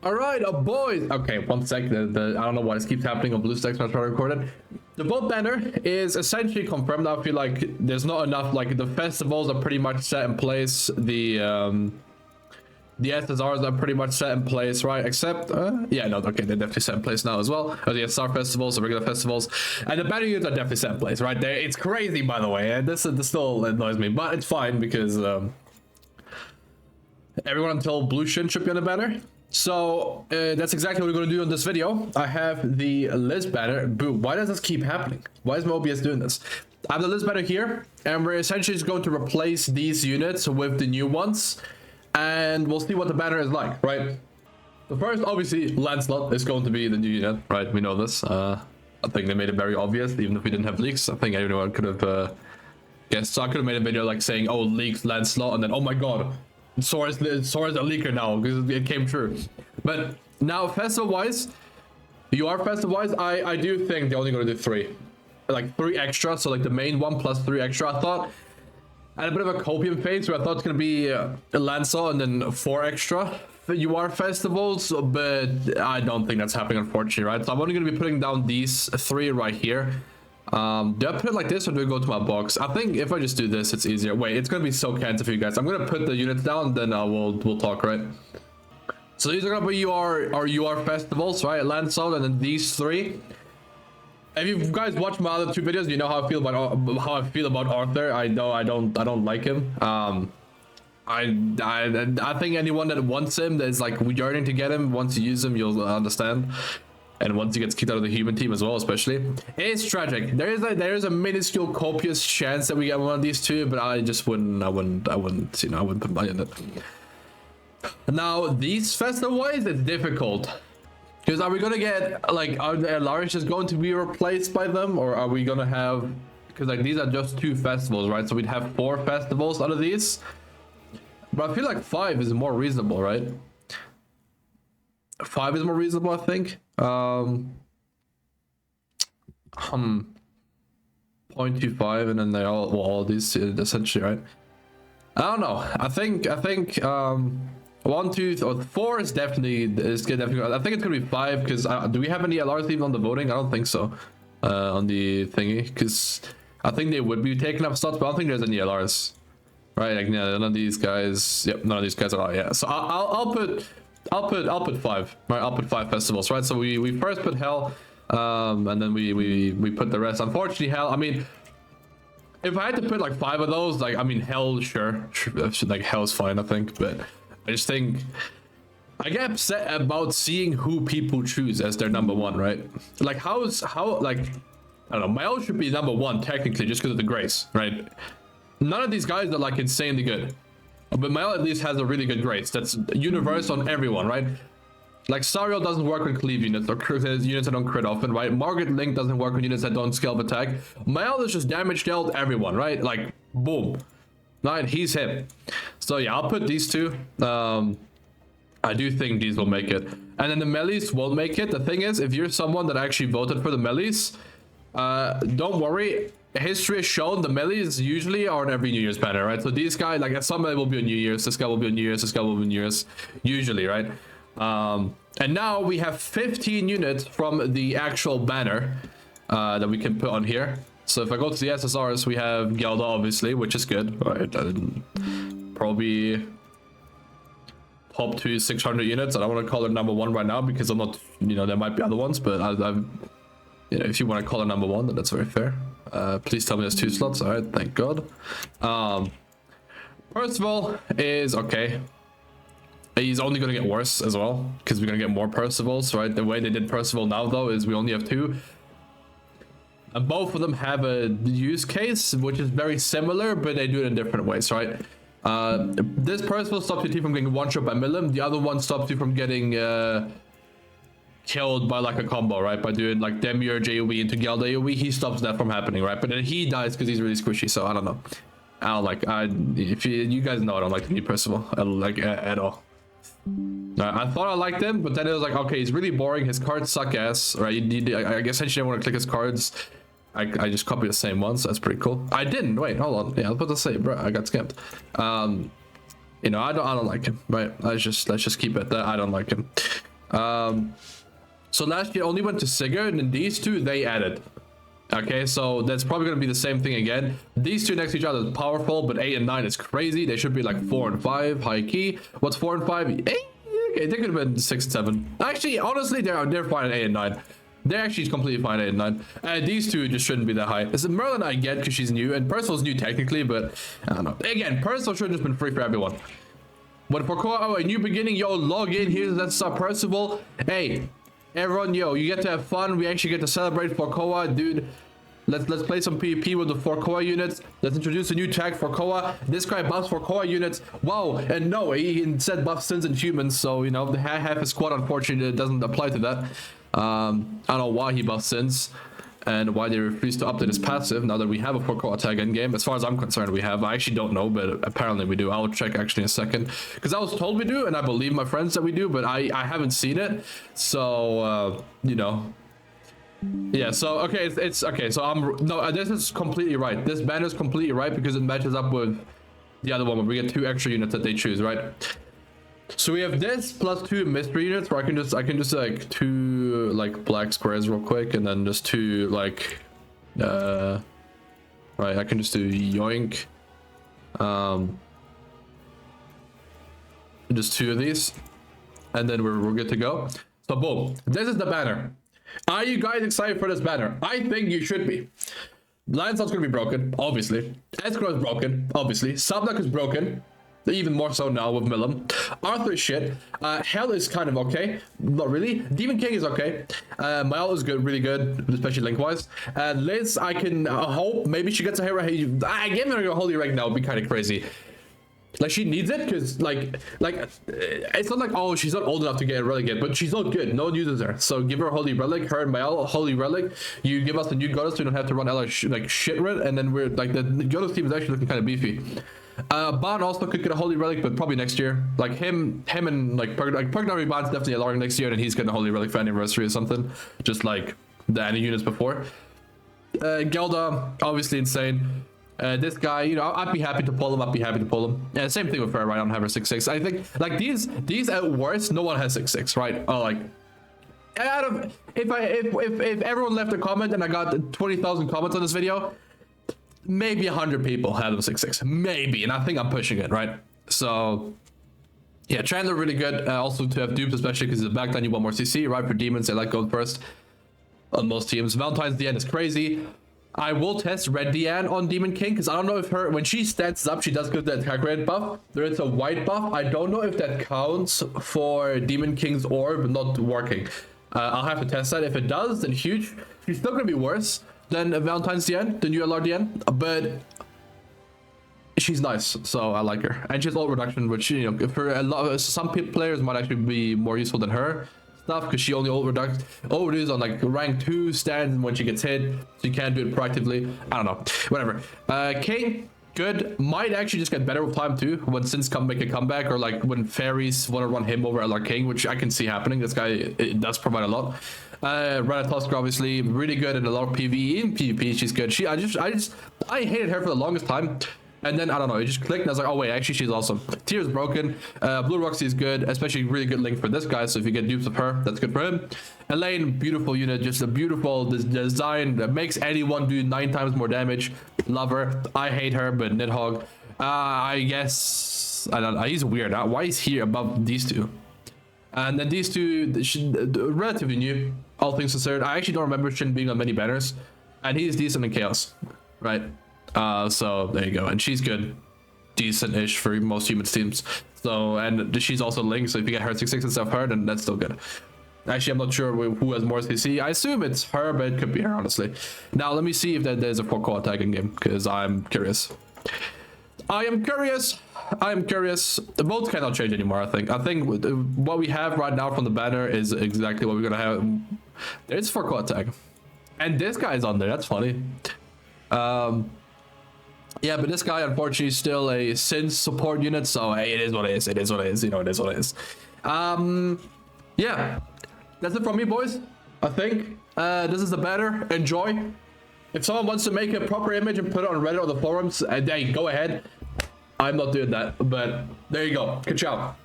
All right, boys. Okay, one sec. I don't know why this keeps happening on BlueStacks when I try to record it. The vote banner is essentially confirmed. I feel like there's not enough. Like the festivals are pretty much set in place. The SSRs are pretty much set in place, right? Except, yeah, no, okay, they're definitely set in place now as well. The SR festivals, the regular festivals, and the banner units are definitely set in place, right? It's crazy, by the way. And this still annoys me, but it's fine because everyone until Blue Shin should be on the banner. So that's exactly what we're going to do in this video. I have the list banner. Boo, why does this keep happening? Why is my OBS doing this? I have the list banner here, and we're essentially just going to replace these units with the new ones, and we'll see what the banner is like, right? So first, obviously, Lancelot is going to be the new unit, right? We know this. I think they made it very obvious, even if we didn't have leaks. I think everyone could have guessed. So I could have made a video like saying, oh, leaks Lancelot, and then, oh my god, Sora's a leaker now, because it came true. But now, festival-wise, festival-wise, I do think they're only going to do 3. Like 3 extra, so like the main one plus 3 extra, I thought. I had a bit of a copium phase where I thought it's going to be a Lancelot and then 4 extra festivals, but I don't think that's happening, unfortunately, right? So I'm only going to be putting down these 3 right here. Do I put it like this or do I go to my box? I think if I just do this, it's easier. Wait, it's gonna be so CANT for you guys. I'm gonna put the units down, then we'll talk, right? So these are gonna be our UR festivals, right? Lancelot, and then these 3. If you guys watch my other 2 videos, you know how I feel about Arthur. I know I don't like him. I think anyone that wants him, that's like yearning to get him, once you use him, you'll understand. And once he gets kicked out of the human team as well, especially, it's tragic. There is a minuscule copious chance that we get one of these 2, but I just wouldn't, you know, I wouldn't put money in it. Now these festival wise, it's difficult, because are we gonna get like, are the LRs just going to be replaced by them, or are we gonna have, because like these are just 2 festivals, right? So we'd have 4 festivals out of these, but I feel like 5 is more reasonable, right? 5 is more reasonable, I think. 0.25, and then they all these essentially, right? I don't know. I think 1, 2, or 4 is definitely I think it's gonna be 5, because do we have any LRs even on the voting? I don't think so. On the thingy, because I think they would be taking up slots, but I don't think there's any LRs, right? Like, yeah, none of these guys. Yep, none of these guys are. Yeah, so I'll put 5, right? I'll put 5 festivals, right? So we first put Hell, and then we put the rest. Unfortunately, Hell, I mean, if I had to put like 5 of those, like, I mean, Hell, sure, like Hell's fine, I think, but I just think I get upset about seeing who people choose as their number 1, right? Like, like, I don't know, Mel should be number 1 technically just because of the grace, right? None of these guys are like insanely good. But Mel at least has a really good grace. That's universal on everyone, right? Like, Sariel doesn't work on cleave units or units that don't crit often, right? Margaret Link doesn't work on units that don't scalp attack. Mel is just damage dealt everyone, right? Like, boom. Right, he's him. So yeah, I'll put these 2. I do think these will make it. And then the Melis won't make it. The thing is, if you're someone that actually voted for the Melis, don't worry. History has shown the Melis usually are on every New Year's banner, right? So these guys, like, some Meli will be on New Year's, this guy will be on New Year's, this guy will be on New Year's, usually, right? And now we have 15 units from the actual banner that we can put on here. So if I go to the SSRs, we have Gelda, obviously, which is good, right? Probably top 2 600 units. I don't want to call her number 1 right now because I'm not, you know, there might be other ones, but I've you know, if you want to call her number 1, then that's very fair. Please tell me there's 2 slots. All right, thank God. Percival is okay. He's only going to get worse as well, because we're going to get more Percivals, right? The way they did Percival now, though, is we only have 2. And both of them have a use case, which is very similar, but they do it in different ways, right? This Percival stops your team from getting one-shot by Milim. The other one stops you from getting killed by like a combo, right? By doing like Demiurge AoE into Geld AoE, he stops that from happening, right? But then he dies because he's really squishy, so I don't know. I don't like, if you guys know, I don't like the new Percival, at all. I thought I liked him, but then it was like, okay, he's really boring, his cards suck ass, right? I guess I didn't want to click his cards. I just copied the same ones. That's pretty cool. I didn't. Wait, hold on. Yeah, I was about to say, bro, I got scammed. You know, I don't like him, right? Let's just keep it that I don't like him. So last year only went to Sigurd, and then these two they added. Okay, so that's probably gonna be the same thing again. These two next to each other is powerful, but 8 and 9 is crazy. They should be like 4 and 5 high key. What's 4 and 5? 8? Okay, they could have been 6 and 7. Actually, honestly, they're fine at 8 and 9. They're actually completely fine at 8 and 9. These two just shouldn't be that high. This is Merlin I get because she's new, and Percival's new technically, but I don't know. Again, Percival should have just been free for everyone. But for Koa, a new beginning, yo, log in here. That's Percival. Hey, everyone, yo, you get to have fun. We actually get to celebrate for Koa, dude. Let's play some PvP with the 4 Koa units. Let's introduce a new tag for Koa. This guy buffs for Koa units. Wow, and no, he instead buffs Sins and humans. So, you know, the half his squad, unfortunately, doesn't apply to that. I don't know why he buffs Sins and why they refuse to update his passive now that we have a 4 Koa tag in game. As far as I'm concerned, we have. I actually don't know, but apparently we do. I'll check actually in a second, because I was told we do, and I believe my friends that we do, but I haven't seen it. So, you know. Yeah, so okay, it's okay. So this is completely right. This banner is completely right because it matches up with the other one where we get 2 extra units that they choose, right? So we have this plus 2 mystery units where I can just like 2 like black squares real quick, and then just 2 like right, I can just do yoink, just 2 of these, and then we're good to go. So boom, this is the banner. Are you guys excited for this banner? I think you should be. Lancelot's gonna be broken, obviously. Escanor is broken, obviously. Subnuk is broken, even more so now with Milim. Arthur is shit. Hell is kind of okay, not really. Demon King is okay. Mael is good, really good, especially link-wise. Liz, I can hope maybe she gets a hero. I give her a holy rank now, would be kind of crazy. Like, she needs it because like it's not like, oh, she's not old enough to get a relic yet, but she's not good. No one uses her, so give her a holy relic. Her and Mael, holy relic. You give us the new goddess, so we don't have to run like shit red, and then we're like the goddess team is actually looking kind of beefy. Ban also could get a holy relic, but probably next year. Like him and like Purgatory Ban's definitely a large next year, and he's getting a holy relic for anniversary or something, just like the any units before. Gelda, obviously insane. This guy, you know, I'd be happy to pull him. Yeah, same thing with her, right? I don't have her 6/6. I think like these at worst, no one has 6/6, right? Oh, like out of if everyone left a comment and I got 20,000 comments on this video, maybe 100 people have them 6/6, maybe, and I think I'm pushing it, right? So yeah, Chandler really good. Also to have dupes, especially because it's a backline, you want more CC, right? For demons, they like gold first on most teams. Valentine's DN is crazy. I will test Red Deanne on Demon King because I don't know if her, when she stands up, she does get the attack rate buff. There is a white buff. I don't know if that counts for Demon King's orb not working. I'll have to test that. If it does, then huge. She's still gonna be worse than Valentine's DN, the new LR DN, but she's nice, so I like her. And she has ult reduction, which, you know, for a lot, some players might actually be more useful than her stuff because she only overdoes on like rank 2 stands when she gets hit, so you can't do it proactively. I don't know, whatever. King, good. Might actually just get better with time too when Sins make a comeback, or like when fairies want to run him over LR King, which I can see happening. This guy, it does provide a lot. Ratatoskra obviously really good in a lot of PvE. In PvP she's good. I hated her for the longest time, and then I don't know, it just clicked and I was like, oh wait, actually she's awesome. Tyr's broken. Blue Roxy is good, especially really good link for this guy, so if you get dupes of her, that's good for him. Elaine, beautiful unit, just a beautiful design that makes anyone do 9 times more damage. Love her. I hate her, but Nidhogg, I guess, I don't know, he's weird. Why is he above these two? And then these two, relatively new, all things considered. I actually don't remember Shin being on many banners, and he's decent in Chaos, right? So there you go, and she's good, decent-ish for most human teams. So, and she's also linked, so if you get her 6/6 and stuff her, then that's still good. Actually, I'm not sure who has more CC. I assume it's her, but it could be her, honestly. Now let me see if there's a 4 Koa tag in game, because I'm curious. I am curious. The votes cannot change anymore. I think what we have right now from the banner is exactly what we're gonna have. There's 4 Koa tag, and this guy's on there. That's funny. Yeah, but this guy unfortunately is still a Sins support unit, so hey, it is what it is. It is what it is. You know, it is what it is. Yeah, that's it from me, boys. I think this is the banner. Enjoy. If someone wants to make a proper image and put it on Reddit or the forums, hey, go ahead. I'm not doing that, but there you go. Good job.